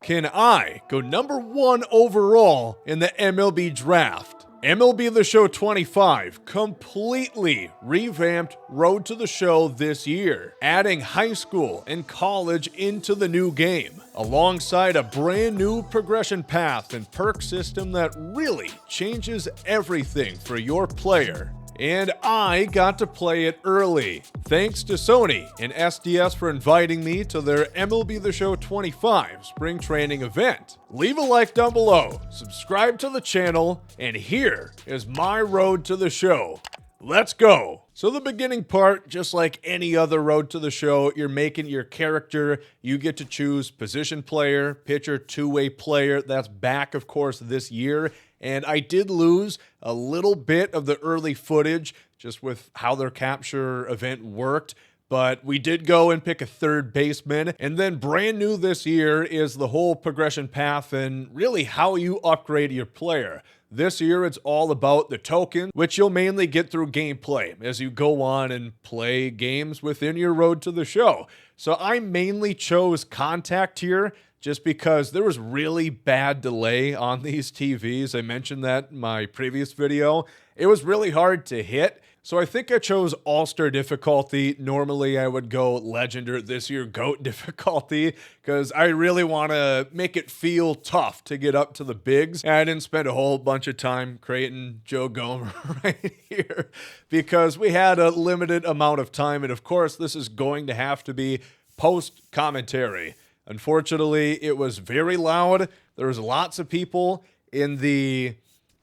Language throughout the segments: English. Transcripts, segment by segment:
can I go #1 overall in the MLB Draft? MLB The Show 25 completely revamped Road to the Show this year, adding high school and college into the new game, alongside a brand new progression path and perk system that really changes everything for your player. And I got to play it early. Thanks to Sony and SDS for inviting me to their MLB The Show 25 spring training event. Leave a like down below, subscribe to the channel, and here is my road to the show. Let's go. So the beginning part, just like any other road to the show, you're making your character. You get to choose position player, pitcher, two-way player. That's back, of course, this year. And I did lose a little bit of the early footage just with how their capture event worked. But we did go and pick a third baseman. And then brand new this year is the whole progression path and really how you upgrade your player. This year, it's all about the token, which you'll mainly get through gameplay as you go on and play games within your road to the show. So I mainly chose contact here just because there was really bad delay on these TVs. I mentioned that in my previous video. It was really hard to hit. So I think I chose All-Star difficulty. Normally I would go Legend, or this year GOAT difficulty, because I really want to make it feel tough to get up to the bigs. And I didn't spend a whole bunch of time creating Joe Gomer right here because we had a limited amount of time. And of course, this is going to have to be post-commentary. Unfortunately, it was very loud. There was lots of people in the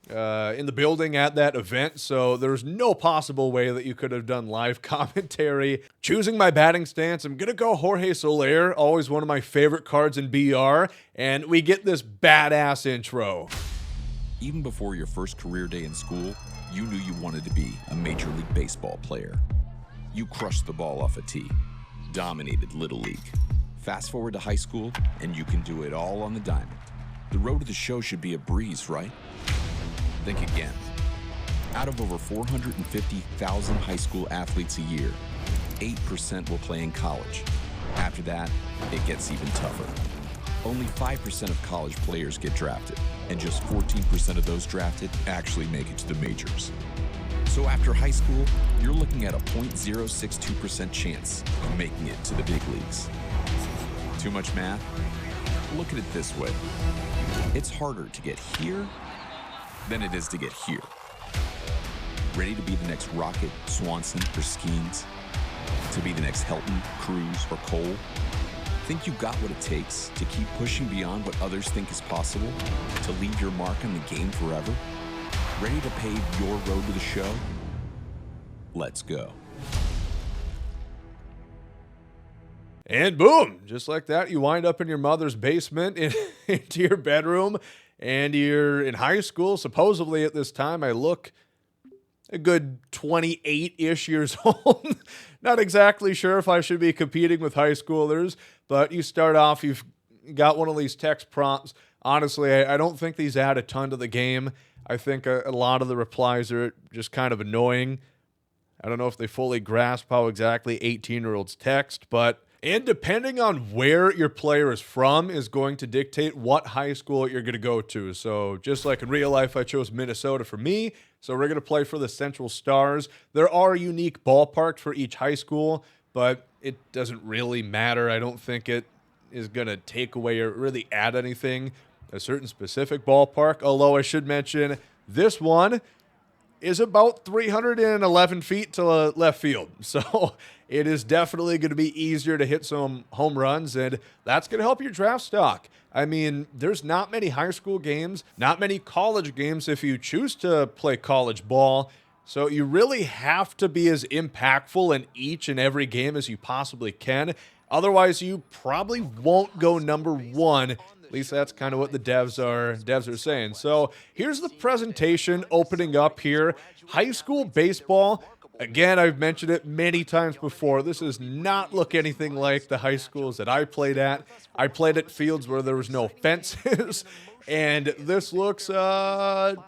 building at that event, so there's no possible way that you could have done live commentary. Choosing my batting stance, I'm gonna go Jorge Soler, always one of my favorite cards in BR, and we get this badass intro. Even before your first career day in school, you knew you wanted to be a Major League Baseball player. You crushed the ball off a tee, dominated Little League. Fast forward to high school, and you can do it all on the diamond. The road to the show should be a breeze, right? Think again. Out of over 450,000 high school athletes a year, 8% will play in college. After that, it gets even tougher. Only 5% of college players get drafted, and just 14% of those drafted actually make it to the majors. So after high school, you're looking at a 0.062% chance of making it to the big leagues. Too much math? Look at it this way. It's harder to get here than it is to get here. Ready to be the next Rocket, Swanson, or Skeens? To be the next Helton, Cruz, or Cole? Think you got what it takes to keep pushing beyond what others think is possible? To leave your mark on the game forever? Ready to pave your road to the show? Let's go. And boom, just like that, you wind up in your mother's basement into your bedroom, and you're in high school. Supposedly at this time, I look a good 28-ish years old. Not exactly sure if I should be competing with high schoolers, but you start off, you've got one of these text prompts. Honestly, I don't think these add a ton to the game. I think a lot of the replies are just kind of annoying. I don't know if they fully grasp how exactly 18-year-olds text, and depending on where your player is from is going to dictate what high school you're going to go to. So just like in real life, I chose Minnesota for me. So we're going to play for the Central Stars. There are unique ballparks for each high school, but it doesn't really matter. I don't think it is going to take away or really add anything, a certain specific ballpark. Although I should mention this one is about 311 feet to left field. So it is definitely going to be easier to hit some home runs, and that's going to help your draft stock. I mean, there's not many high school games, not many college games if you choose to play college ball. So you really have to be as impactful in each and every game as you possibly can. Otherwise, you probably won't go #1. At least that's kind of what the devs are saying. So here's the presentation opening up here. High school baseball. Again, I've mentioned it many times before. This does not look anything like the high schools that I played at. I played at fields where there was no fences, and this looks kind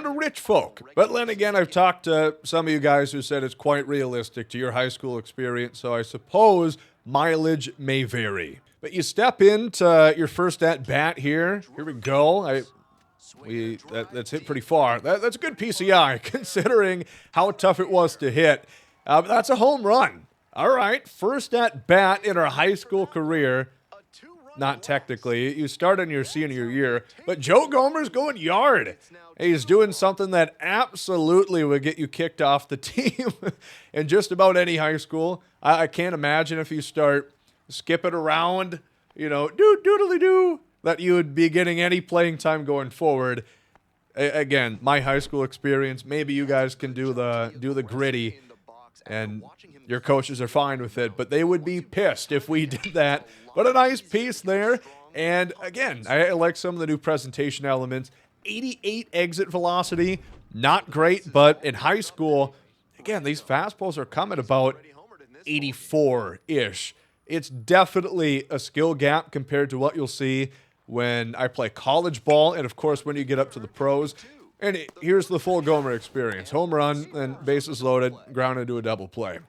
of rich folk. But then again, I've talked to some of you guys who said it's quite realistic to your high school experience, so I suppose mileage may vary. But you step into your first at bat here. Here we go. That's hit pretty far. That's a good PCI considering how tough it was to hit. But that's a home run. All right, first at bat in our high school career. Not technically. You start in your senior year. But Joe Gomer's going yard. He's doing something that absolutely would get you kicked off the team in just about any high school. I can't imagine if you start skipping around, doodly-doo, that you would be getting any playing time going forward. Again, my high school experience, maybe you guys can do the gritty, and your coaches are fine with it, but they would be pissed if we did that. But a nice piece there. And again, I like some of the new presentation elements. 88 exit velocity, not great, but in high school, again, these fastballs are coming about 84-ish. It's definitely a skill gap compared to what you'll see when I play college ball, and of course when you get up to the pros. And here's the full Gomer experience. Home run, and bases loaded, ground into a double play.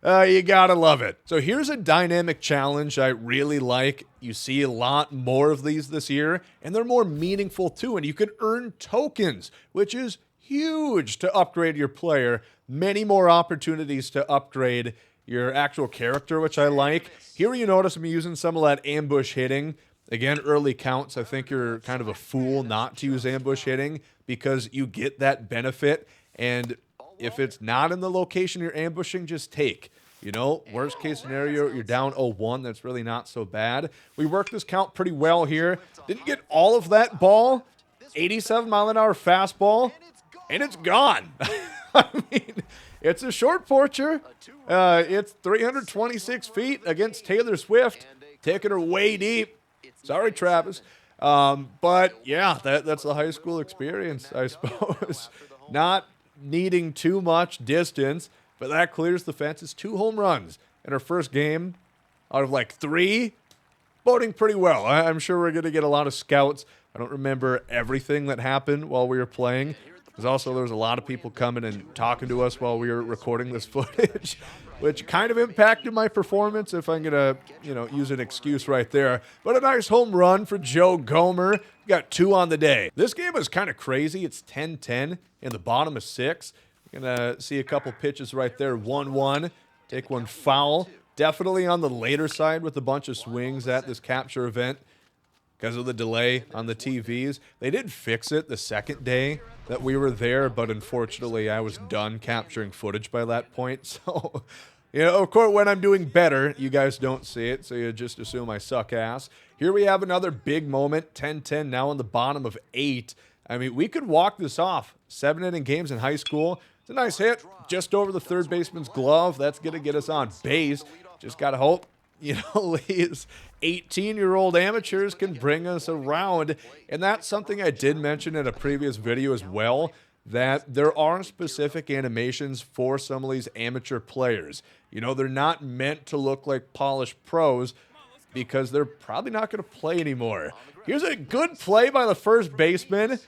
You gotta love it. So here's a dynamic challenge I really like. You see a lot more of these this year, and they're more meaningful too, and you can earn tokens, which is huge to upgrade your player. Many more opportunities to upgrade your actual character, which I like. Here you notice I'm using some of that ambush hitting. Again, early counts, I think you're kind of a fool not to use ambush hitting because you get that benefit. And if it's not in the location you're ambushing, just take. Worst case scenario, you're down 0-1. That's really not so bad. We worked this count pretty well here. Didn't get all of that ball. 87-mile-an-hour fastball, and it's gone. I mean, it's a short porcher. It's 326 feet against Taylor Swift, taking her way deep. Sorry, Travis. But, yeah, that's the high school experience, I suppose. Not needing too much distance, but that clears the fence. It's 2 home runs in our first game out of, 3. Boding pretty well. I'm sure we're going to get a lot of scouts. I don't remember everything that happened while we were playing. There was a lot of people coming and talking to us while we were recording this footage, which kind of impacted my performance if I'm going to, use an excuse right there. But a nice home run for Joe Gomer. Got 2 on the day. This game is kind of crazy. It's 10-10 in the bottom of 6. You're going to see a couple pitches right there. 1-1. Take one foul. Definitely on the later side with a bunch of swings at this capture event because of the delay on the TVs. They did fix it the second day that we were there, but unfortunately I was done capturing footage by that point. So, of course, when I'm doing better, you guys don't see it, so you just assume I suck ass. Here we have another big moment, 10-10 now in the bottom of 8. I mean, we could walk this off. 7-inning games in high school. It's a nice hit, just over the third baseman's glove. That's going to get us on base. Just got to hope, these 18-year-old amateurs can bring us around. And that's something I did mention in a previous video as well, that there are specific animations for some of these amateur players. They're not meant to look like polished pros because they're probably not going to play anymore. Here's a good play by the first baseman,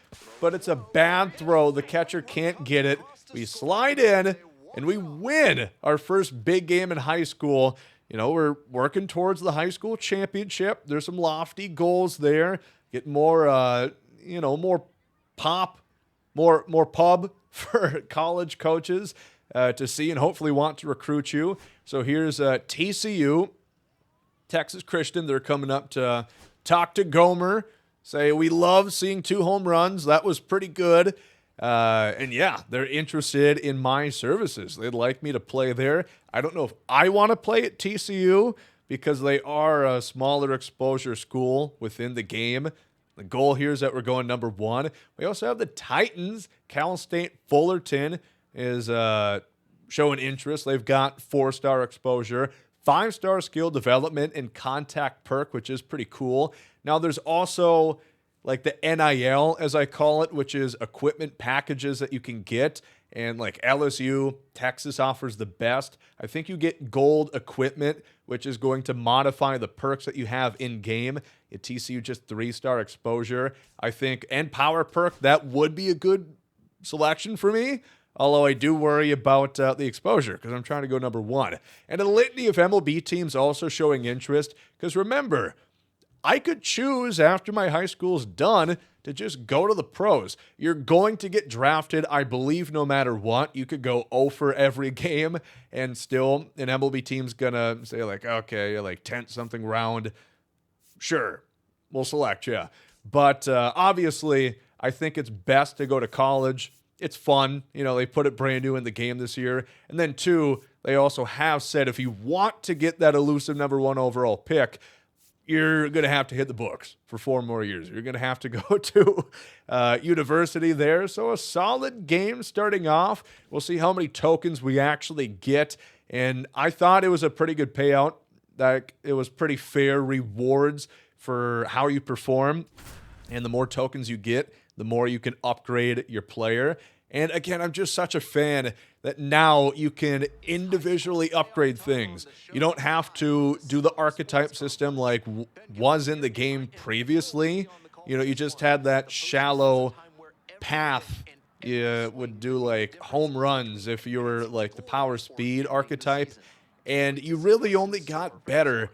but it's a bad throw. The catcher can't get it. We slide in, and we win our first big game in high school. We're working towards the high school championship. There's some lofty goals there. Get more, more pop, more pub for college coaches to see and hopefully want to recruit you. So here's TCU, Texas Christian. They're coming up to talk to Gomer, say, we love seeing 2 home runs. That was pretty good. And yeah, they're interested in my services. They'd like me to play there. I don't know if I want to play at TCU because they are a smaller exposure school within the game. The goal here is that we're going number 1. We also have the Titans. Cal State Fullerton is showing interest. They've got 4-star exposure, 5-star skill development, and contact perk, which is pretty cool. Now there's also the NIL, as I call it, which is equipment packages that you can get. And LSU, Texas offers the best. I think you get gold equipment, which is going to modify the perks that you have in-game. At TCU, just 3-star exposure, I think. And power perk, that would be a good selection for me. Although I do worry about the exposure because I'm trying to go number 1. And a litany of MLB teams also showing interest because remember, I could choose after my high school's done to just go to the pros. You're going to get drafted, I believe, no matter what. You could go 0 for every game and still an MLB team's going to say like, okay, like 10th something round. Sure, we'll select you. But obviously, I think it's best to go to college. It's fun. You know, they put it brand new in the game this year. And then 2, they also have said if you want to get that elusive number 1 overall pick, you're going to have to hit the books for 4 more years. You're going to have to go to university there. So a solid game starting off. We'll see how many tokens we actually get. And I thought it was a pretty good payout. That it was pretty fair rewards for how you perform. And the more tokens you get, the more you can upgrade your player. And again, I'm just such a fan that now you can individually upgrade things. You don't have to do the archetype system like was in the game previously. You know, you just had that shallow path. You would do like home runs if you were like the power speed archetype. And you really only got better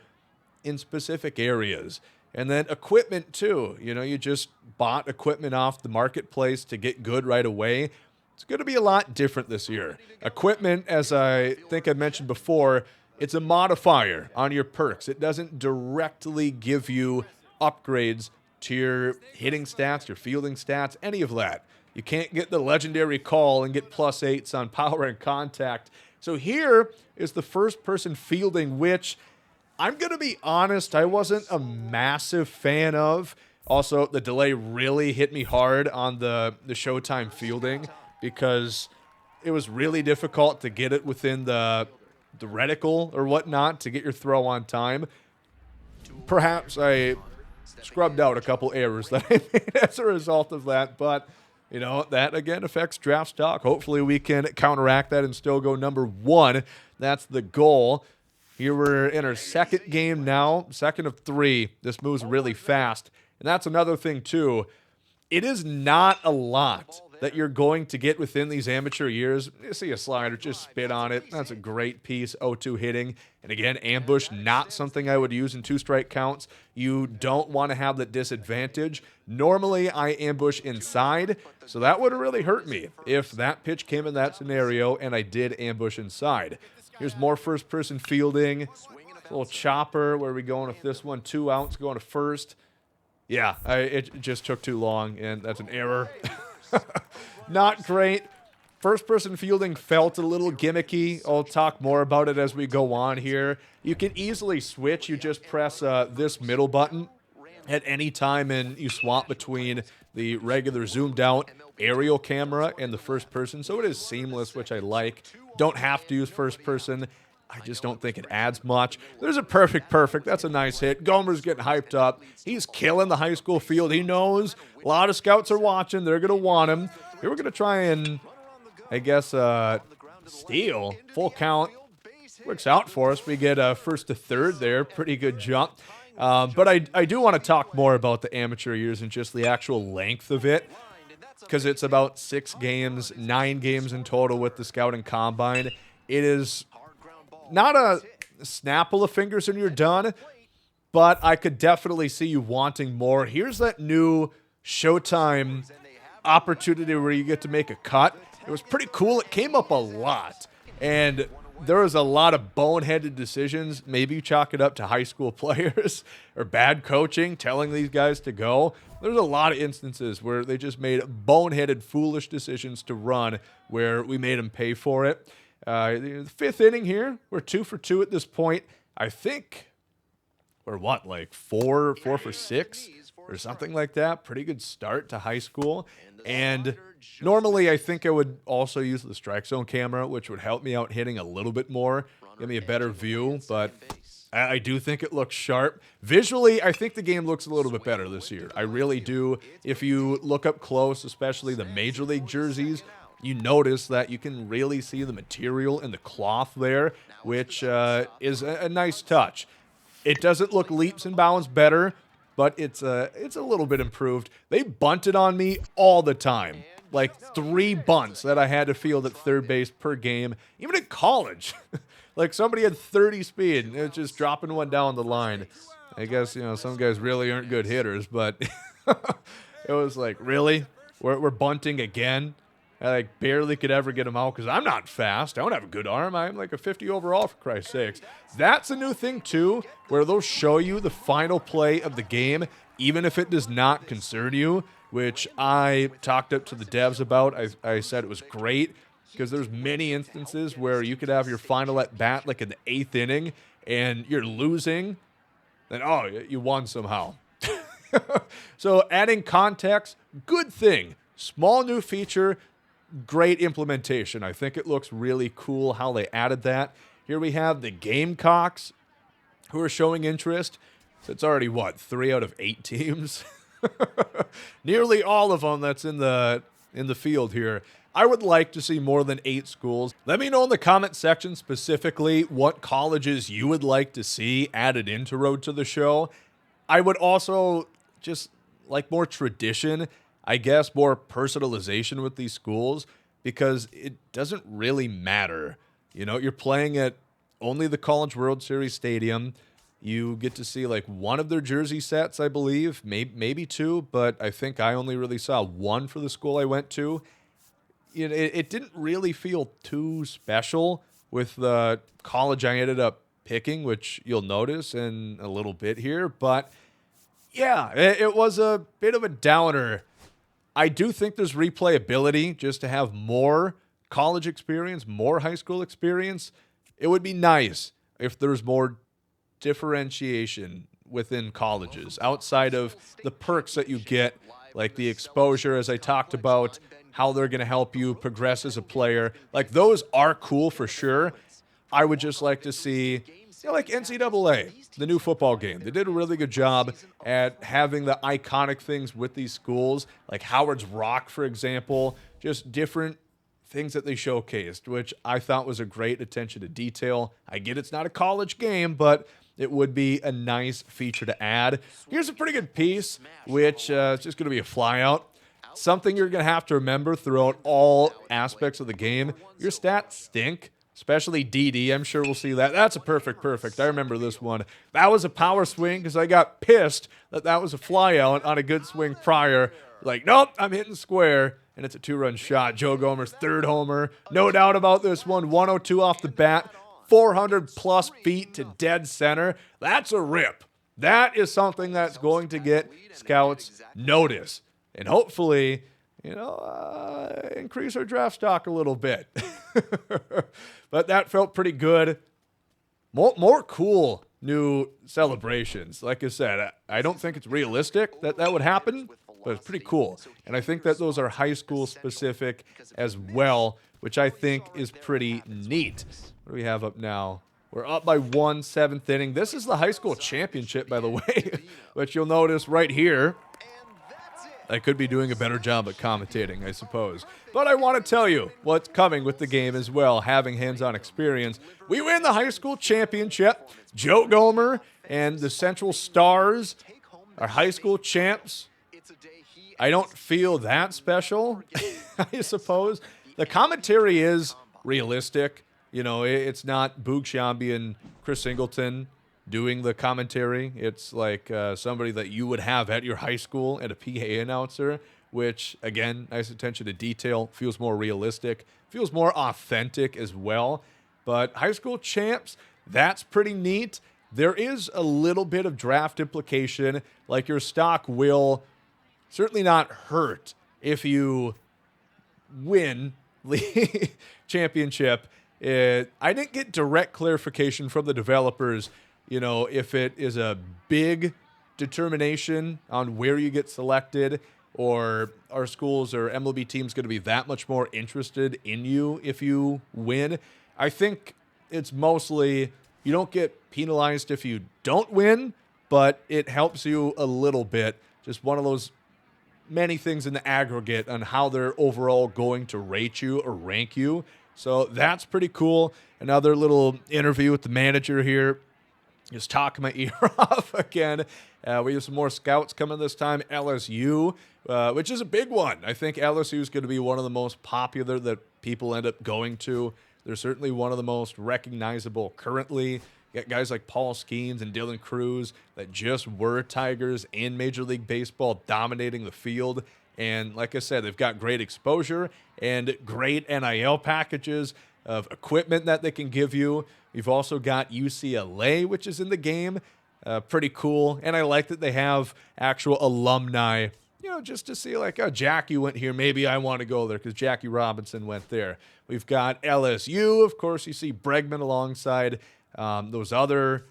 in specific areas. And then equipment too. You know, you just bought equipment off the marketplace to get good right away. It's going to be a lot different this year. Equipment, as I think I mentioned before, it's a modifier on your perks. It doesn't directly give you upgrades to your hitting stats, your fielding stats, any of that. You can't get the legendary call and get +8s on power and contact. So here is the first-person fielding, which I'm going to be honest, I wasn't a massive fan of. Also, the delay really hit me hard on the Showtime fielding because it was really difficult to get it within the reticle or whatnot to get your throw on time. Perhaps I scrubbed out a couple errors that I made as a result of that, but you know, that again affects draft stock. Hopefully we can counteract that and still go number 1. That's the goal. Here we're in our second game now, second of 3. This moves really fast. And that's another thing too. It is not a lot that you're going to get within these amateur years. You see a slider, just spit on it. That's a great piece, 0-2 hitting. And again, ambush, not something I would use in 2-strike counts. You don't want to have that disadvantage. Normally, I ambush inside, so that would have really hurt me if that pitch came in that scenario and I did ambush inside. Here's more first-person fielding. A little chopper. Where are we going with this one? 2 outs going to first. Yeah, it just took too long, and that's an error. Not great. First-person fielding felt a little gimmicky. I'll talk more about it as we go on here. You can easily switch. You just press this middle button at any time, and you swap between the regular zoomed-out aerial camera and the first-person, so it is seamless, which I like. Don't have to use first-person. I just don't think it adds much. There's a perfect. That's a nice hit. Gomer's getting hyped up. He's killing the high school field. He knows a lot of scouts are watching. They're going to want him. Here we're going to try and, I guess, steal. Full count. Works out for us. We get first to third there. Pretty good jump. But I do want to talk more about the amateur years and just the actual length of it, because it's about 6 games, 9 games in total with the scouting combine. It is not a snapple of fingers and you're done, but I could definitely see you wanting more. Here's that new Showtime opportunity where you get to make a cut. It was pretty cool. It came up a lot, and there was a lot of boneheaded decisions. Maybe you chalk it up to high school players or bad coaching, telling these guys to go. There's a lot of instances where they just made boneheaded, foolish decisions to run where we made them pay for it. The 5th inning here, we're 2 for 2 at this point. I think we're what, like 4 for 6 or something like that. Pretty good start to high school. And normally I think I would also use the strike zone camera, which would help me out hitting a little bit more, give me a better view, but I do think it looks sharp. Visually, I think the game looks a little bit better this year. I really do. If you look up close, especially the Major League jerseys, you notice that you can really see the material and the cloth there, which is a nice touch. It doesn't look leaps and bounds better, but it's a little bit improved. They bunted on me all the time. like 3 bunts that I had to field at third base per game, even in college. Like somebody had 30 speed and it's just dropping one down the line. I guess, some guys really aren't good hitters, but it was like, really? We're bunting again? I like barely could ever get them out because I'm not fast. I don't have a good arm. I'm like a 50 overall, for Christ's sakes. That's a new thing, too, where they'll show you the final play of the game, even if it does not concern you, which I talked up to the devs about. I said it was great because there's many instances where you could have your final at bat like in the 8th inning and you're losing, then, you won somehow. So adding context, good thing. Small new feature, great implementation. I think it looks really cool how they added that. Here we have the Gamecocks who are showing interest. So it's already, 3 out of 8 teams? Nearly all of them that's in the field here. I would like to see more than 8 schools. Let me know in the comment section specifically what colleges you would like to see added into Road to the Show. I would also just like more tradition, I guess, more personalization with these schools, because it doesn't really matter. You're playing at only the College World Series Stadium. You get to see like one of their jersey sets, I believe, maybe 2, but I think I only really saw 1 for the school I went to. It didn't really feel too special with the college I ended up picking, which you'll notice in a little bit here. But yeah, it was a bit of a downer. I do think there's replayability just to have more college experience, more high school experience. It would be nice if there's more differentiation within colleges outside of the perks that you get, like the exposure, as I talked about, how they're going to help you progress as a player. Like, those are cool for sure. I would just like to see, like NCAA, the new football game. They did a really good job at having the iconic things with these schools, like Howard's Rock, for example, just different things that they showcased, which I thought was a great attention to detail. I get it's not a college game, but it would be a nice feature to add. Here's a pretty good piece, which is just going to be a flyout. Something you're going to have to remember throughout all aspects of the game. Your stats stink, especially DD. I'm sure we'll see that. That's a perfect. I remember this one. That was a power swing because I got pissed that was a flyout on a good swing prior. Like, nope, I'm hitting square, and it's a 2-run shot. Joe Gomer's 3rd homer. No doubt about this one. 102 off the bat. 400-plus feet to dead center. That's a rip. That is something that's going to get scouts notice. And hopefully, increase our draft stock a little bit. But that felt pretty good. More cool new celebrations. Like I said, I don't think it's realistic that would happen, but it's pretty cool. And I think that those are high school specific as well, which I think is pretty neat. What do we have up now? We're up by 1, 7th inning. This is the high school championship, by the way, which you'll notice right here. I could be doing a better job at commentating, I suppose. But I want to tell you what's coming with the game as well, having hands-on experience. We win the high school championship. Joe Gomer and the Central Stars are high school champs. I don't feel that special, I suppose. The commentary is realistic. It's not Boog Shambi and Chris Singleton doing the commentary. It's like somebody that you would have at your high school and a PA announcer, which, again, nice attention to detail, feels more realistic, feels more authentic as well. But high school champs, that's pretty neat. There is a little bit of draft implication, like your stock will certainly not hurt if you win the championship. I didn't get direct clarification from the developers, if it is a big determination on where you get selected, or are schools or MLB teams going to be that much more interested in you if you win. I think it's mostly you don't get penalized if you don't win, but it helps you a little bit. Just one of those many things in the aggregate on how they're overall going to rate you or rank you. So that's pretty cool. Another little interview with the manager here. Just talking my ear off again. We have some more scouts coming this time. LSU, which is a big one. I think LSU is going to be one of the most popular that people end up going to. They're certainly one of the most recognizable currently. You got guys like Paul Skeens and Dylan Cruz that just were Tigers in Major League Baseball, dominating the field. And like I said, they've got great exposure and great NIL packages of equipment that they can give you. We've also got UCLA, which is in the game. Pretty cool. And I like that they have actual alumni, just to see like, oh, Jackie went here. Maybe I want to go there because Jackie Robinson went there. We've got LSU. Of course, you see Bregman alongside those other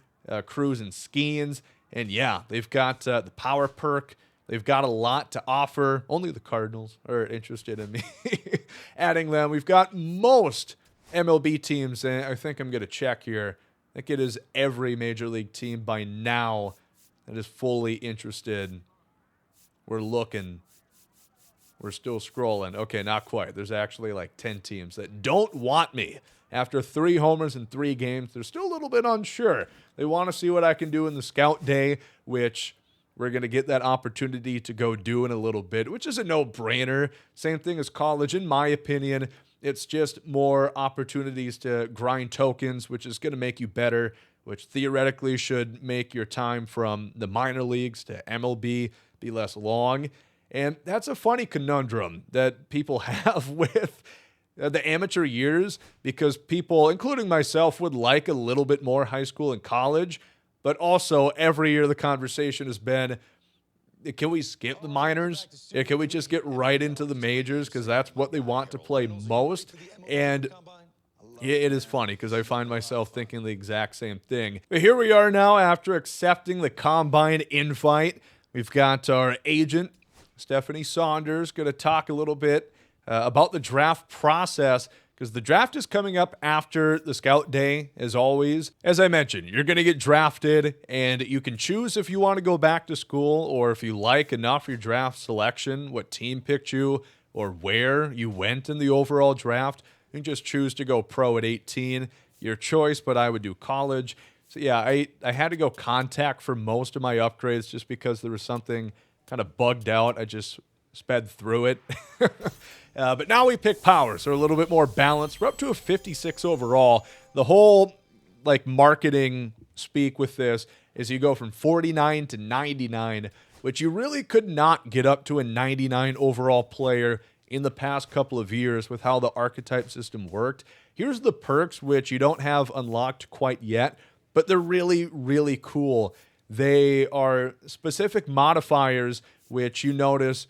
Cruz and Skeens. And yeah, they've got the power perk. They've got a lot to offer. Only the Cardinals are interested in me adding them. We've got most MLB teams, and I think I'm going to check here. I think it is every Major League team by now that is fully interested. We're looking. We're still scrolling. Okay, not quite. There's actually like 10 teams that don't want me. After 3 homers in 3 games, they're still a little bit unsure. They want to see what I can do in the scout day, which we're going to get that opportunity to go do in a little bit, which is a no-brainer. Same thing as college, in my opinion. It's just more opportunities to grind tokens, which is going to make you better, which theoretically should make your time from the minor leagues to MLB be less long. And that's a funny conundrum that people have with the amateur years, because people, including myself, would like a little bit more high school and college. But also, every year the conversation has been, can we skip the minors? Can we just get right into the majors? Because that's what they want to play most. And it is funny because I find myself thinking the exact same thing. But here we are now after accepting the combine invite. We've got our agent, Stephanie Saunders, going to talk a little bit about the draft process, because the draft is coming up after the scout day, as always. As I mentioned, you're going to get drafted, and you can choose if you want to go back to school, or if you like enough your draft selection, what team picked you, or where you went in the overall draft. You can just choose to go pro at 18. Your choice, but I would do college. So yeah, I had to go contact for most of my upgrades just because there was something kind of bugged out. I just sped through it. But now we pick power, so a little bit more balanced. We're up to a 56 overall. The whole marketing speak with this is you go from 49 to 99, which you really could not get up to a 99 overall player in the past couple of years with how the archetype system worked. Here's the perks, which you don't have unlocked quite yet, but they're really, really cool. They are specific modifiers, which you notice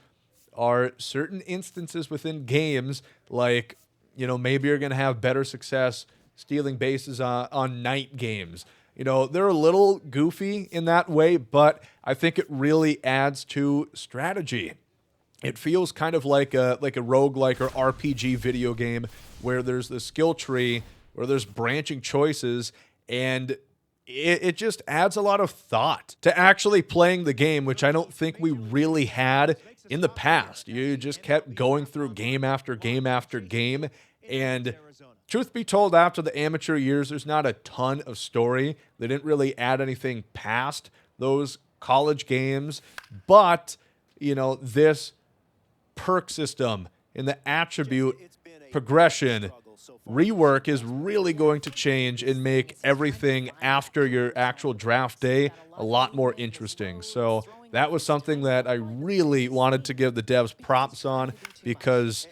are certain instances within games, like, maybe you're going to have better success stealing bases on night games. They're a little goofy in that way, but I think it really adds to strategy. It feels kind of like a roguelike or RPG video game where there's the skill tree, where there's branching choices, and it just adds a lot of thought to actually playing the game, which I don't think we really had in the past. You just kept going through game after game after game, and truth be told, after the amateur years, there's not a ton of story. They didn't really add anything past those college games, but, this perk system and the attribute progression rework is really going to change and make everything after your actual draft day a lot more interesting. So that was something that I really wanted to give the devs props on, because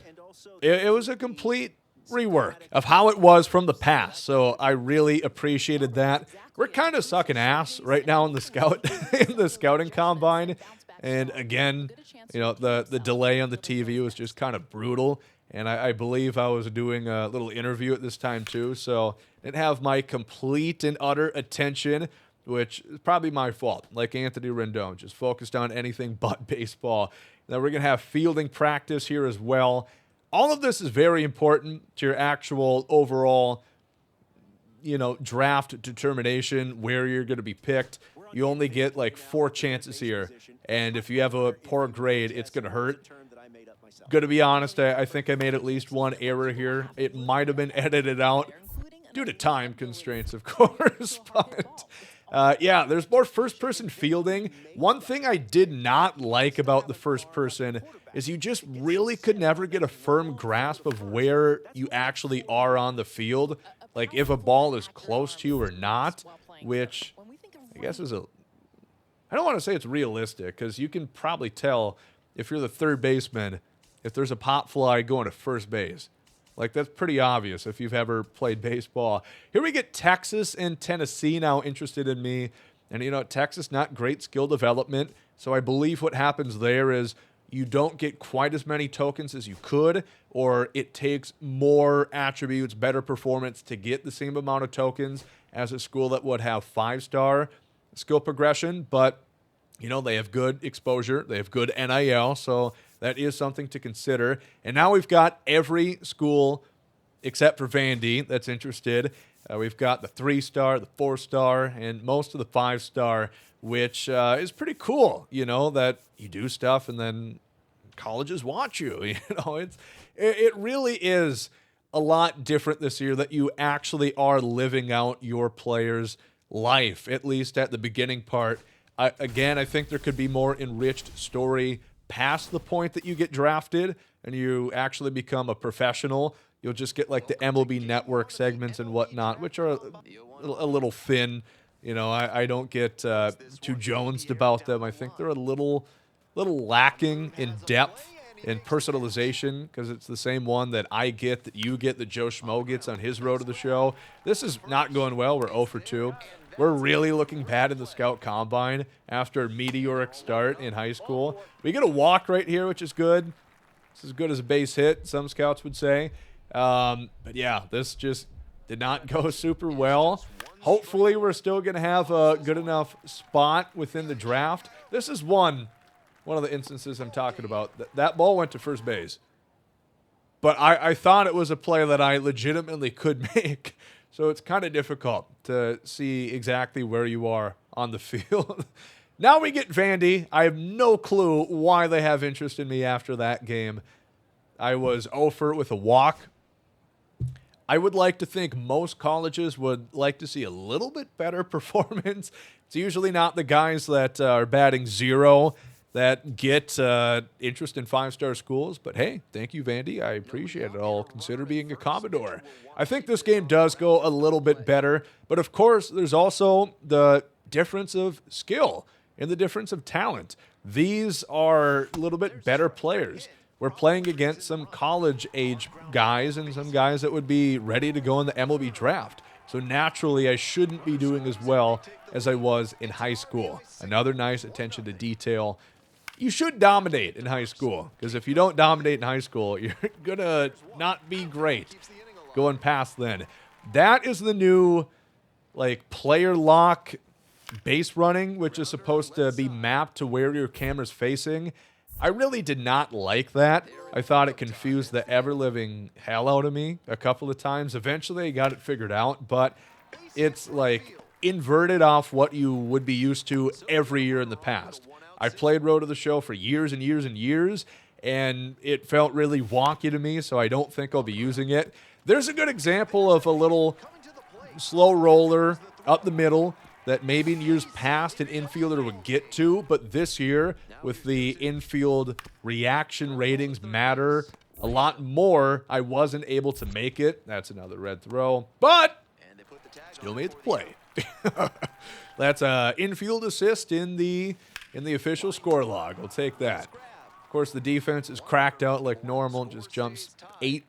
it was a complete rework of how it was from the past. So I really appreciated that. We're kind of sucking ass right now in the scouting combine. And again, the delay on the TV was just kind of brutal. And I believe I was doing a little interview at this time too, so I didn't have my complete and utter attention, which is probably my fault. Like Anthony Rendon, just focused on anything but baseball. Now we're going to have fielding practice here as well. All of this is very important to your actual overall, draft determination, where you're going to be picked. You only get 4 chances here, and if you have a poor grade, it's going to hurt. Going to be honest, I think I made at least one error here. It might have been edited out due to time constraints, of course, but Yeah, there's more first-person fielding. One thing I did not like about the first-person is you just really could never get a firm grasp of where you actually are on the field, like if a ball is close to you or not, which I guess is I don't want to say it's realistic, because you can probably tell if you're the third baseman if there's a pop fly going to first base. Like, that's pretty obvious if you've ever played baseball. Here we get Texas and Tennessee now interested in me. And, you know, Texas, not great skill development. So I believe what happens there is you don't get quite as many tokens as you could, or it takes more attributes, better performance to get the same amount of tokens as a school that would have 5-star skill progression. But, you know, they have good exposure. They have good NIL. So that is something to consider. And now we've got every school except for Vandy that's interested. We've got the 3-star, the 4-star, and most of the 5-star, which is pretty cool, you know, that you do stuff and then colleges want you. You know, it really is a lot different this year that you actually are living out your player's life, at least at the beginning part. Again, I think there could be more enriched story past the point that you get drafted and you actually become a professional. You'll just get like the MLB Network segments and whatnot, which are a little thin. You know, I don't get too jonesed about them. I think they're a little lacking in depth and personalization, because it's the same one that I get, that you get, that Joe Schmo gets on his road to the show. This is not going well. We're 0 for 2. We're really looking bad in the Scout Combine after a meteoric start in high school. We get a walk right here, which is good. It's as good as a base hit, some scouts would say. But yeah, this just did not go super well. Hopefully we're still going to have a good enough spot within the draft. This is one of the instances I'm talking about. That ball went to first base. But I thought it was a play that I legitimately could make. So it's kind of difficult to see exactly where you are on the field. Now we get Vandy. I have no clue why they have interest in me after that game. I was 0 for with a walk. I would like to think most colleges would like to see a little bit better performance. It's usually not the guys that are batting 0 that get interest in 5-star schools. But hey, thank you, Vandy. I appreciate it. I'll consider being a Commodore. I think this game does go a little bit better. But of course, there's also the difference of skill and the difference of talent. These are a little bit better players. We're playing against some college-age guys and some guys that would be ready to go in the MLB Draft. So naturally, I shouldn't be doing as well as I was in high school. Another nice attention to detail. You should dominate in high school, because if you don't dominate in high school, you're going to not be great going past then. That is the new like player lock base running, which is supposed to be mapped to where your camera's facing. I really did not like that. I thought it confused the ever-living hell out of me a couple of times. Eventually, I got it figured out, but it's like inverted off what you would be used to every year in the past. I played Road to the Show for years and years and years, and it felt really wonky to me, so I don't think I'll be using it. There's a good example of a little slow roller up the middle that maybe in years past an infielder would get to, but this year, with the infield reaction ratings matter a lot more, I wasn't able to make it. That's another red throw, but still made the play. That's an infield assist in the official score log. We'll take that. Of course, the defense is cracked out like normal, just jumps 8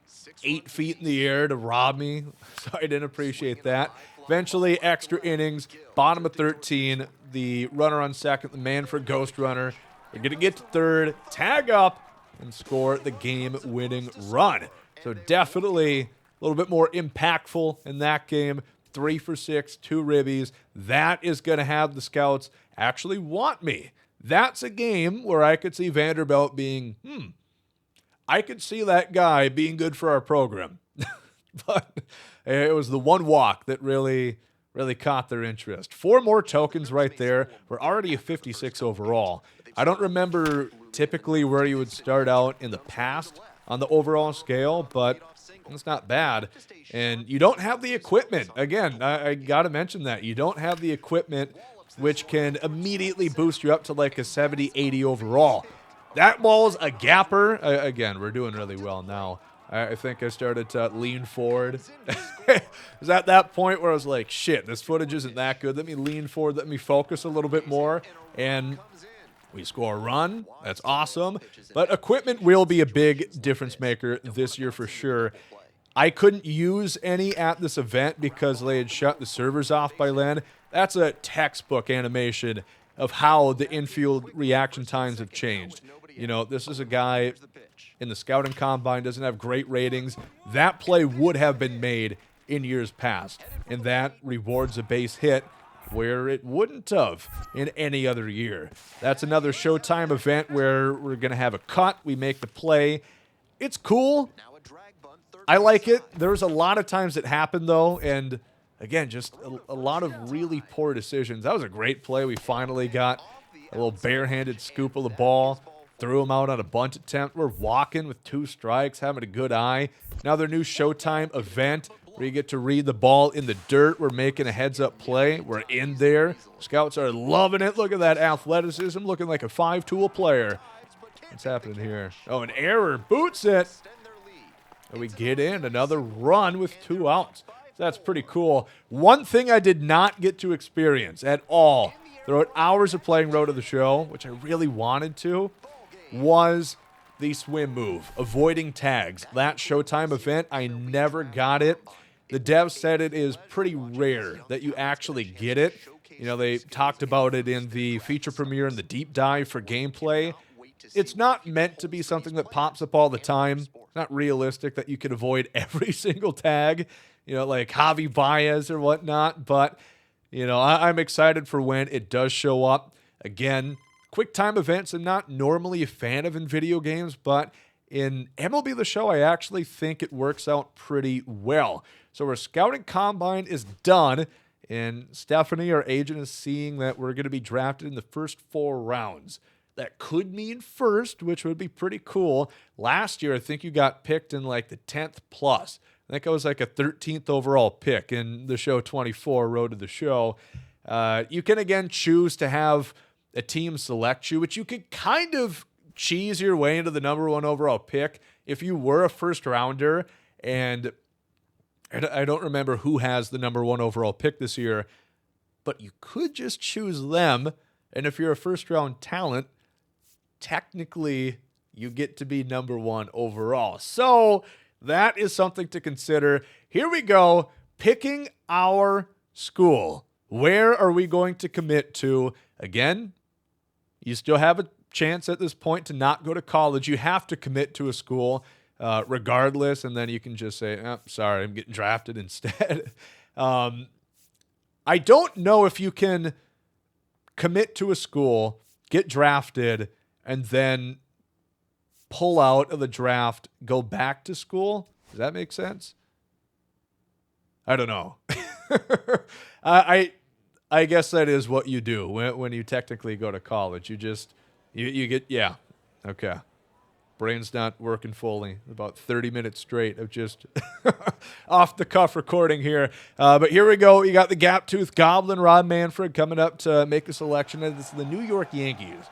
feet in the air to rob me, so I didn't appreciate that. Eventually, extra innings, bottom of 13, the runner on second, the man for Ghost Runner. They're going to get to third, tag up, and score the game-winning run. So definitely a little bit more impactful in that game. 3 for 6, 2 ribbies. That is going to have the scouts actually want me. That's a game where I could see Vanderbilt being, I could see that guy being good for our program. But it was the one walk that really caught their interest. 4 more tokens right there. We're already a 56 overall. I don't remember typically where you would start out in the past on the overall scale, but It's not bad. And you don't have the equipment. Again, I got to mention that. You don't have the equipment which can immediately boost you up to like a 70, 80 overall. That ball's a gapper. Again, we're doing really well now. I think I started to lean forward. It was at that point where I was like, shit, this footage isn't that good. Let me lean forward. Let me focus a little bit more. And we score a run. That's awesome. But equipment will be a big difference maker this year for sure. I couldn't use any at this event because they had shut the servers off by then. That's a textbook animation of how the infield reaction times have changed. You know, this is a guy in the scouting combine, doesn't have great ratings. That play would have been made in years past, and that rewards a base hit where it wouldn't have in any other year. That's another Showtime event where we're going to have a cut. We make the play. It's cool. I like it. There's a lot of times it happened, though, and again, just a lot of really poor decisions. That was a great play. We finally got a little barehanded scoop of the ball, threw him out on a bunt attempt. We're walking with 2 strikes, having a good eye. Now their new Showtime event where you get to read the ball in the dirt. We're making a heads-up play. We're in there. Scouts are loving it. Look at that athleticism, looking like a 5-tool player. What's happening here? Oh, an error. Boots it. And we get in another run with 2 outs. That's pretty cool. One thing I did not get to experience at all throughout hours of playing Road to the Show, which I really wanted to, was the swim move, avoiding tags. That Showtime event, I never got it. The devs said it is pretty rare that you actually get it. You know, they talked about it in the feature premiere and the deep dive for gameplay. It's not meant to be something that pops up all the time. It's not realistic that you can avoid every single tag, you know, like Javi Baez or whatnot. But, you know, I'm excited for when it does show up. Again, quick time events, I'm not normally a fan of in video games, but in MLB The Show, I actually think it works out pretty well. So our scouting combine is done, and Stephanie, our agent, is seeing that we're going to be drafted in the first 4 rounds. That could mean first, which would be pretty cool. Last year, I think you got picked in like the 10th plus. I think I was like a 13th overall pick in the Show 24, Road to the Show. You can, again, choose to have a team select you, which you could kind of cheese your way into the number 1 overall pick if you were a first rounder. And I don't remember who has the number 1 overall pick this year, but you could just choose them. And if you're a first round talent, technically you get to be number 1 overall. So that is something to consider. Here we go. Picking our school. Where are we going to commit to? Again, you still have a chance at this point to not go to college. You have to commit to a school regardless, and then you can just say, oh, sorry, I'm getting drafted instead. I don't know if you can commit to a school, get drafted, and then pull out of the draft, go back to school. Does that make sense? I don't know. I guess that is what you do when you technically go to college. You just, you get, yeah, okay. Brain's not working fully. About 30 minutes straight of just off-the-cuff recording here. But here we go. You got the gap-toothed goblin, Rob Manfred, coming up to make a selection. This is the New York Yankees.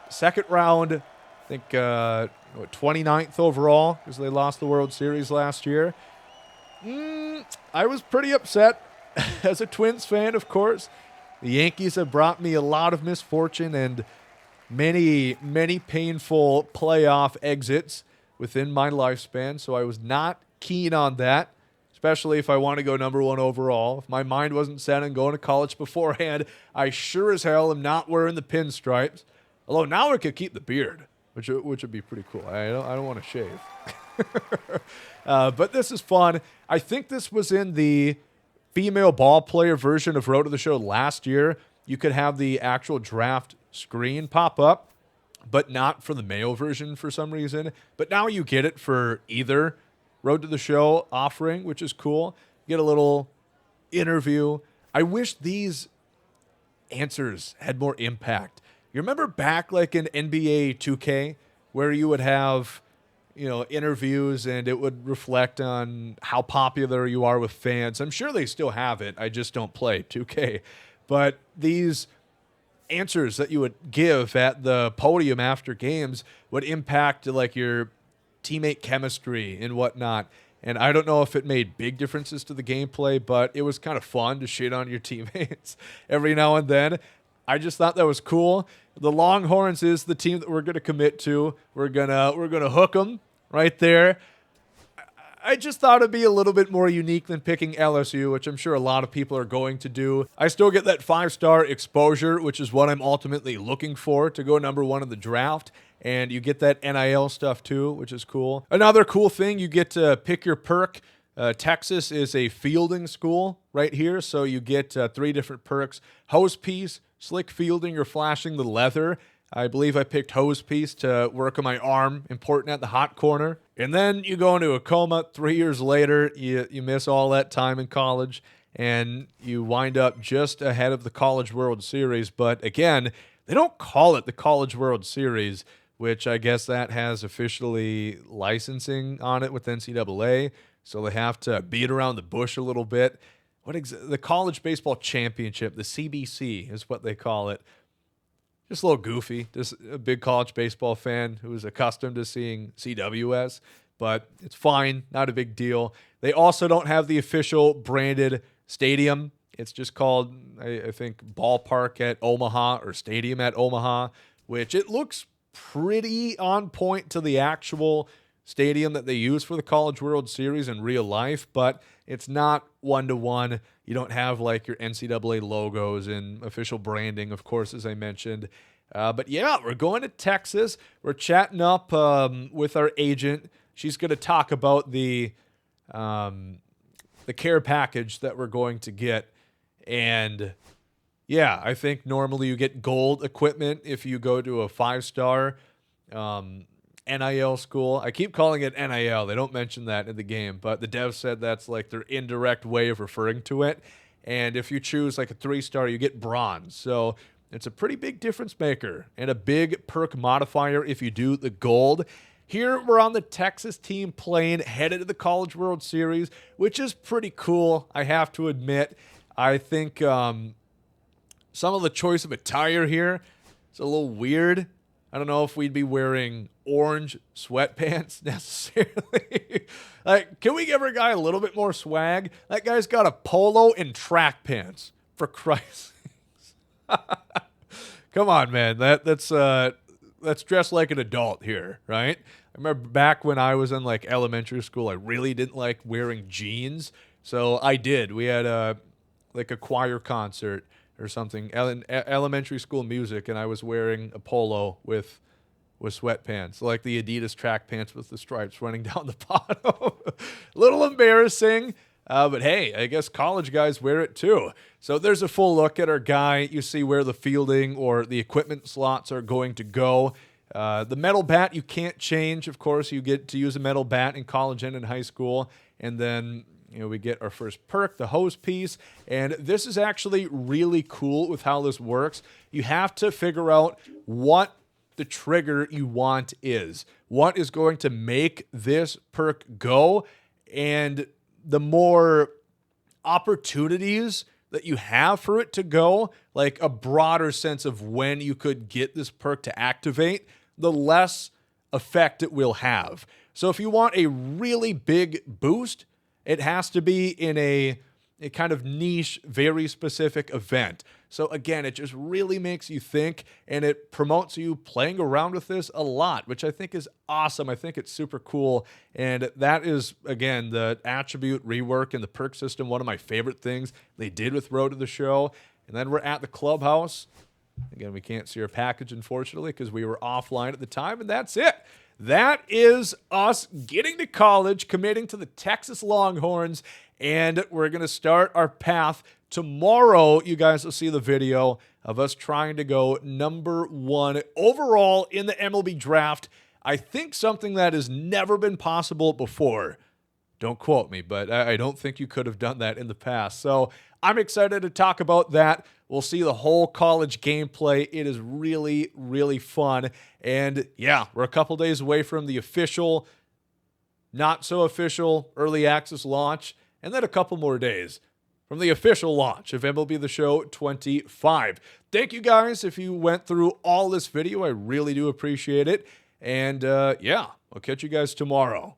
Second round, I think 29th overall because they lost the World Series last year. I was pretty upset as a Twins fan, of course. The Yankees have brought me a lot of misfortune and many, many painful playoff exits within my lifespan, so I was not keen on that, especially if I want to go number 1 overall. If my mind wasn't set on going to college beforehand, I sure as hell am not wearing the pinstripes. Although now I could keep the beard, which would be pretty cool. I don't want to shave. But this is fun. I think this was in the female ball player version of Road to the Show last year. You could have the actual draft screen pop up, but not for the male version for some reason. But now you get it for either Road to the Show offering, which is cool. You get a little interview. I wish these answers had more impact. You remember back like in NBA 2K where you would have interviews, and it would reflect on how popular you are with fans. I'm sure they still have it. I just don't play 2K. But these answers that you would give at the podium after games would impact like your teammate chemistry and whatnot. And I don't know if it made big differences to the gameplay, but it was kind of fun to shit on your teammates every now and then. I just thought that was cool. The Longhorns is the team that we're going to commit to. We're gonna hook them right there. I just thought it'd be a little bit more unique than picking LSU, which I'm sure a lot of people are going to do. I still get that 5-star exposure, which is what I'm ultimately looking for to go number 1 in the draft. And you get that NIL stuff too, which is cool. Another cool thing, you get to pick your perk. Texas is a fielding school right here, so you get 3 different perks. Hose piece, slick fielding, or flashing the leather. I believe I picked hose piece to work on my arm, important at the hot corner. And then you go into a coma 3 years later. You miss all that time in college, and you wind up just ahead of the College World Series. But again, they don't call it the College World Series, which I guess that has officially licensing on it with NCAA, so they have to beat around the bush a little bit. The College Baseball Championship, the CBC is what they call it. Just a little goofy. Just a big college baseball fan who is accustomed to seeing CWS, but it's fine. Not a big deal. They also don't have the official branded stadium. It's just called, I think, Ballpark at Omaha or Stadium at Omaha, which it looks pretty on point to the actual stadium that they use for the College World Series in real life, but it's not one-to-one. You don't have like your NCAA logos and official branding, of course, as I mentioned. But yeah, we're going to Texas. We're chatting up with our agent. She's going to talk about the care package that we're going to get. And yeah, I think normally you get gold equipment if you go to a 5-star NIL school. I keep calling it NIL. They don't mention that in the game, but the dev said that's like their indirect way of referring to it. And if you choose like a 3-star, you get bronze. So it's a pretty big difference maker and a big perk modifier if you do the gold. Here we're on the Texas team plane headed to the College World Series, which is pretty cool, I have to admit. I think some of the choice of attire here is a little weird. I don't know if we'd be wearing orange sweatpants necessarily. Like, can we give our guy a little bit more swag? That guy's got a polo and track pants, for Christ's sakes. Come on, man. That's dressed like an adult here, right? I remember back when I was in like elementary school, I really didn't like wearing jeans, so I did. We had a choir concert or something, elementary school music, and I was wearing a polo with sweatpants, like the Adidas track pants with the stripes running down the bottom. A little embarrassing, but hey, I guess college guys wear it too. So there's a full look at our guy. You see where the fielding or the equipment slots are going to go. The metal bat you can't change. Of course, you get to use a metal bat in college and in high school, and then we get our first perk, the hose piece, and this is actually really cool with how this works. You have to figure out what the trigger you want is. What is going to make this perk go, and the more opportunities that you have for it to go, like a broader sense of when you could get this perk to activate, the less effect it will have. So if you want a really big boost, it has to be in a kind of niche, very specific event. So again, it just really makes you think, and it promotes you playing around with this a lot, which I think is awesome. I think it's super cool. And that is, again, the attribute rework and the perk system, one of my favorite things they did with Road to the Show. And then we're at the clubhouse. Again, we can't see our package, unfortunately, because we were offline at the time, and that's it. That is us getting to college, committing to the Texas Longhorns, and we're going to start our path tomorrow. You guys will see the video of us trying to go number 1 overall in the MLB Draft. I think something that has never been possible before. Don't quote me, but I don't think you could have done that in the past. So I'm excited to talk about that. We'll see the whole college gameplay. It is really, really fun. And yeah, we're a couple days away from the official not so official early access launch, and then a couple more days from the official launch of MLB The Show 25. Thank you guys if you went through all this video. I really do appreciate it. And yeah, I'll catch you guys tomorrow.